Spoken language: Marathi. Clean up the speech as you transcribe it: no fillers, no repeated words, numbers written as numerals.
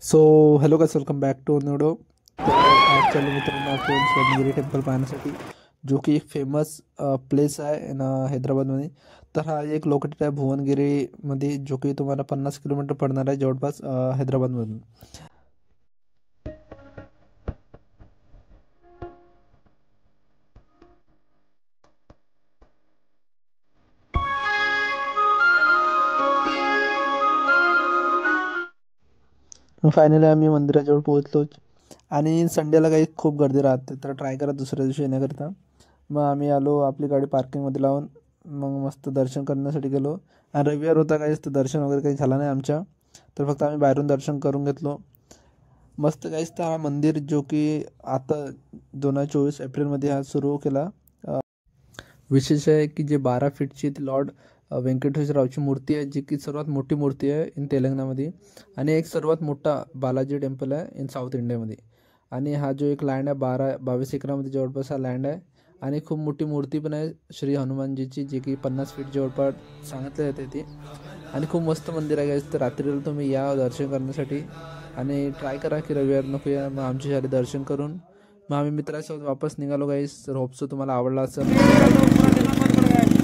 So hello guys, welcome back to video. तर आज चालू मित्रांनो आपण स्वर्णगिरी टेम्पल पाहण्यासाठी, जो की एक फेमस प्लेस आहे हैदराबादमध्ये. तर हा एक लोकेटेड आहे भुवनगिरीमध्ये, जो की तुम्हाला 50 किलोमीटर पडणार आहे जवळपास हैदराबादमधून. फायनली आम्ही मंदिराजवळ पोहोचलो आणि संडेला काही खूप गर्दी राहते, तर ट्राय करा दुसऱ्या दिवशी येण्याकरता. मग आम्ही आलो, आपली गाडी पार्किंगमध्ये लावून मग मस्त दर्शन करण्यासाठी गेलो. आणि रविवार होता, काहीच तर दर्शन वगैरे काही झालं नाही आमच्या, तर फक्त आम्ही बाहेरून दर्शन करून घेतलो. मस्त काहीच तर हा मंदिर, जो की आता 2024 एप्रिलमध्ये हा सुरू केला. विशेष आहे की जे 12 फीटची ती लॉर्ड व्यंकटेश्वररावची मूर्ती आहे, जी की सर्वात मोठी मूर्ती आहे इन तेलंगणामध्ये, आणि एक सर्वात मोठा बालाजी टेम्पल आहे इन साऊथ इंडियामध्ये. आणि हा जो एक लँड आहे 22 एकरामध्ये जवळपास हा लँड आहे. आणि खूप मोठी मूर्ती पण आहे श्री हनुमानजीची, जी की 50 फीट जवळपास सांगितले जाते ती. आणि खूप मस्त मंदिर आहे गाईस. तर रात्रीला तुम्ही या दर्शन करण्यासाठी, आणि ट्राय करा की रविवार नको या, मग आमची झाले दर्शन करून मग आम्ही मित्रासोबत वापस निघालो गाईस. तर होपसो तुम्हाला आवडला असेल.